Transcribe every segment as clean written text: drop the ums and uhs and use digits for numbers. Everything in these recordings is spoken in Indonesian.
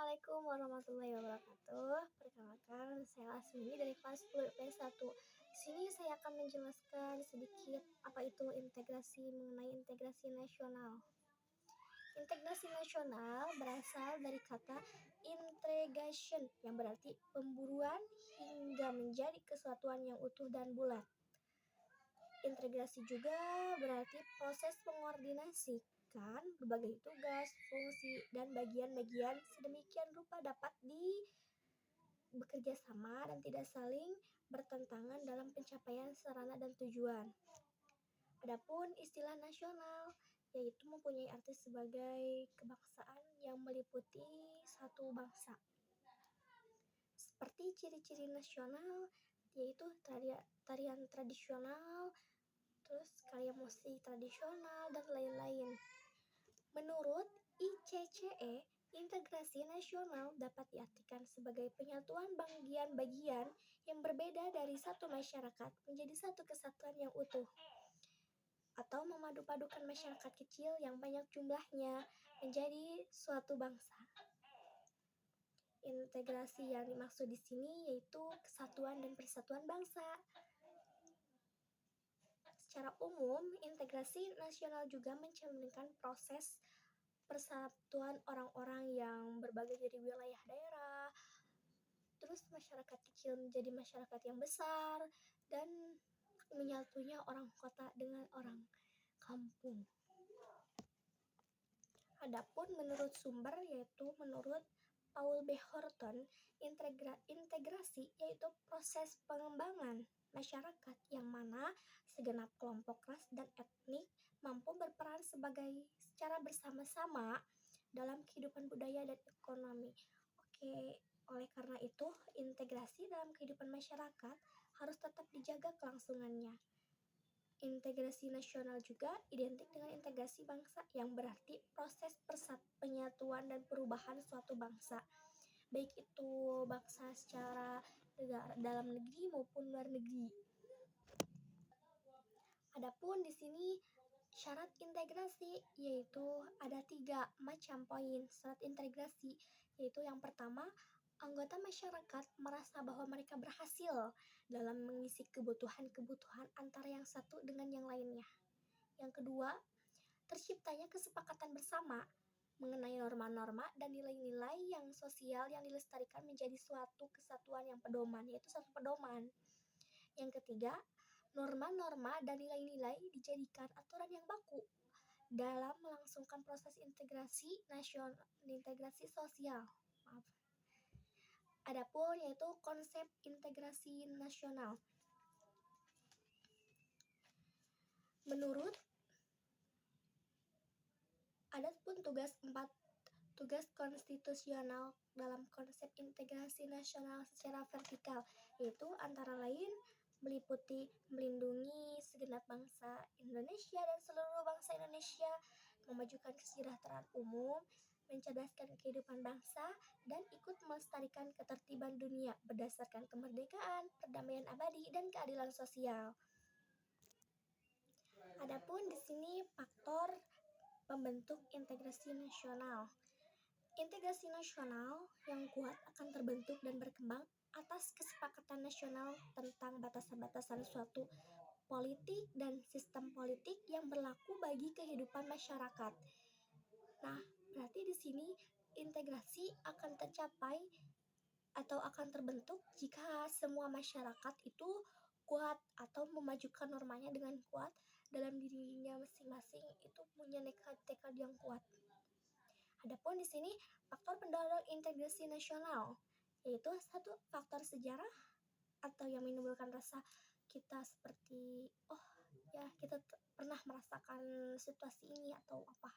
Assalamualaikum warahmatullahi wabarakatuh. Perkenalkan, saya Asmi dari kelas 10 IPS 1. Di sini saya akan menjelaskan sedikit apa itu integrasi mengenai integrasi nasional. Integrasi nasional berasal dari kata integration yang berarti pemburuan hingga menjadi kesatuan yang utuh dan bulat. Integrasi juga berarti proses mengordinasikan berbagai tugas, fungsi, dan bagian-bagian sedemikian rupa dapat bekerja sama dan tidak saling bertentangan dalam pencapaian sarana dan tujuan. Adapun istilah nasional yaitu mempunyai arti sebagai kebangsaan yang meliputi satu bangsa. Seperti ciri-ciri nasional yaitu tarian tradisional, terus karya musik tradisional, dan lain-lain. Menurut ICCE, integrasi nasional dapat diartikan sebagai penyatuan bagian-bagian yang berbeda dari satu masyarakat menjadi satu kesatuan yang utuh, atau memadu-padukan masyarakat kecil yang banyak jumlahnya menjadi suatu bangsa. Integrasi yang dimaksud di sini yaitu kesatuan dan persatuan bangsa. Secara umum, integrasi nasional juga mencerminkan proses persatuan orang-orang yang berbagai dari wilayah daerah, terus masyarakat kecil menjadi masyarakat yang besar, dan menyatunya orang kota dengan orang kampung. Adapun menurut sumber yaitu menurut Paul B. Horton, integrasi yaitu proses pengembangan masyarakat yang mana segenap kelompok ras dan etnik mampu berperan secara bersama-sama dalam kehidupan budaya dan ekonomi. Oleh karena itu, integrasi dalam kehidupan masyarakat harus tetap dijaga kelangsungannya. Integrasi nasional juga identik dengan integrasi bangsa yang berarti proses penyatuan dan perubahan suatu bangsa, baik itu bangsa secara dalam negeri maupun luar negeri. Adapun di sini syarat integrasi yaitu ada 3 macam poin syarat integrasi, yaitu yang pertama, anggota masyarakat merasa bahwa mereka berhasil dalam mengisi kebutuhan-kebutuhan antara yang satu dengan yang lainnya. Yang kedua, terciptanya kesepakatan bersama mengenai norma-norma dan nilai-nilai yang sosial yang dilestarikan menjadi suatu kesatuan yang pedoman, yaitu satu pedoman. Yang ketiga, norma-norma dan nilai-nilai dijadikan aturan yang baku dalam melangsungkan proses integrasi sosial. Adapun yaitu konsep integrasi nasional. Menurut ada pun tugas konstitusional dalam konsep integrasi nasional secara vertikal, yaitu antara lain meliputi melindungi segenap bangsa Indonesia dan seluruh bangsa Indonesia, memajukan kesejahteraan umum, mencerdaskan kehidupan bangsa, dan ikut melestarikan ketertiban dunia berdasarkan kemerdekaan, perdamaian abadi, dan keadilan sosial. Adapun di sini faktor pembentuk integrasi nasional. Integrasi nasional yang kuat akan terbentuk dan berkembang atas kesepakatan nasional tentang batasan-batasan suatu politik dan sistem politik yang berlaku bagi kehidupan masyarakat. Nah, berarti di sini integrasi akan tercapai atau akan terbentuk jika semua masyarakat itu kuat atau memajukan normanya dengan kuat dalam dirinya masing-masing, itu punya tekad yang kuat. Adapun di sini faktor pendorong integrasi nasional yaitu satu, faktor sejarah atau yang menimbulkan rasa kita seperti kita pernah merasakan situasi ini atau apa.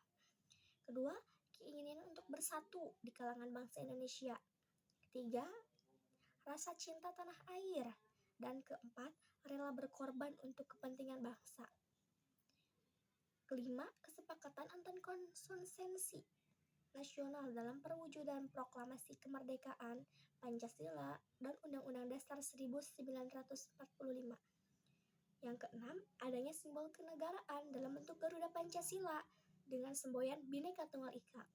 Kedua, keinginan untuk bersatu di kalangan bangsa Indonesia. Ketiga, rasa cinta tanah air. Dan keempat, rela berkorban untuk kepentingan bangsa. Kelima, kesepakatan antar konsensi nasional dalam perwujudan proklamasi kemerdekaan Pancasila dan Undang-Undang Dasar 1945. Yang keenam, adanya simbol kenegaraan dalam bentuk Garuda Pancasila dengan semboyan Bhinneka Tunggal Ika.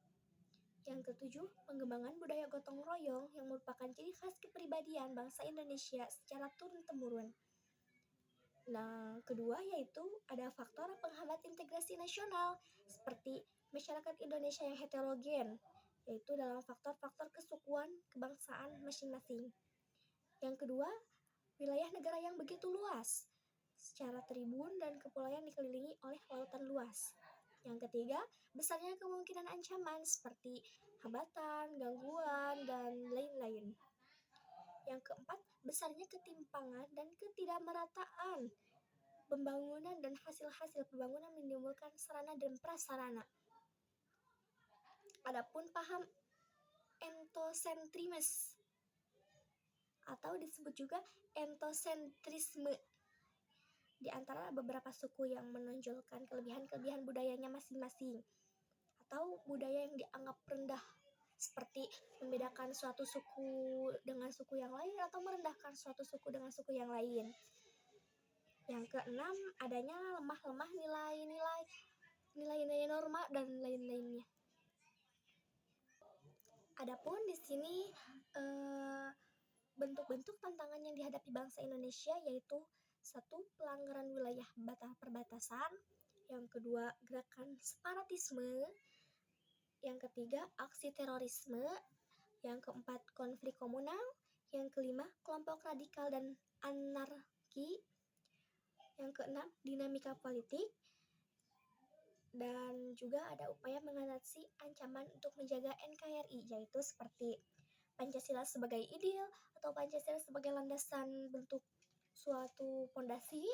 Yang ketujuh, pengembangan budaya gotong royong yang merupakan ciri khas kepribadian bangsa Indonesia secara turun-temurun. Nah, kedua yaitu ada faktor penghambat integrasi nasional seperti masyarakat Indonesia yang heterogen, yaitu dalam faktor-faktor kesukuan kebangsaan masing-masing. Yang kedua, wilayah negara yang begitu luas, secara tribun dan kepulauan dikelilingi oleh lautan luas. Yang ketiga, besarnya kemungkinan ancaman seperti hambatan, gangguan, dan lain-lain. Yang keempat, besarnya ketimpangan dan ketidakmerataan pembangunan dan hasil-hasil pembangunan menimbulkan sarana dan prasarana. Adapun paham etnosentrisme atau disebut juga etnosentrisme di antara beberapa suku yang menonjolkan kelebihan-kelebihan budayanya masing-masing atau budaya yang dianggap rendah seperti membedakan suatu suku dengan suku yang lain atau merendahkan suatu suku dengan suku yang lain. Yang keenam, adanya lemah-lemah nilai-nilai norma dan lain-lainnya. Adapun di sini bentuk-bentuk tantangan yang dihadapi bangsa Indonesia yaitu satu, pelanggaran wilayah perbatasan, yang kedua, gerakan separatisme, yang ketiga, aksi terorisme, yang keempat, konflik komunal, yang kelima, kelompok radikal dan anarki, yang keenam, dinamika politik, dan juga ada upaya mengatasi ancaman untuk menjaga NKRI, yaitu seperti Pancasila sebagai ideal atau Pancasila sebagai landasan bentuk suatu fondasi,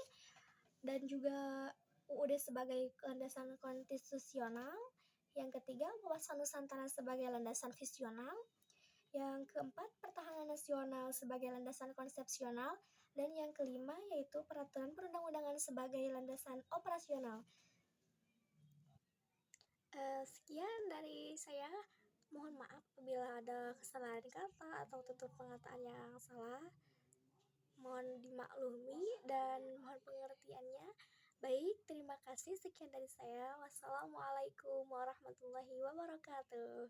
dan juga UUD sebagai landasan konstitusional. Yang ketiga, wawasan Nusantara sebagai landasan visional. Yang keempat, pertahanan nasional sebagai landasan konsepsional. Dan yang kelima yaitu peraturan perundang-undangan sebagai landasan operasional. Sekian dari saya. Mohon maaf apabila ada kesalahan kata atau tutur pengataan yang salah. Mohon dimaklumi dan mohon pengertiannya. Baik, terima kasih. Sekian dari saya. Wassalamualaikum warahmatullahi wabarakatuh.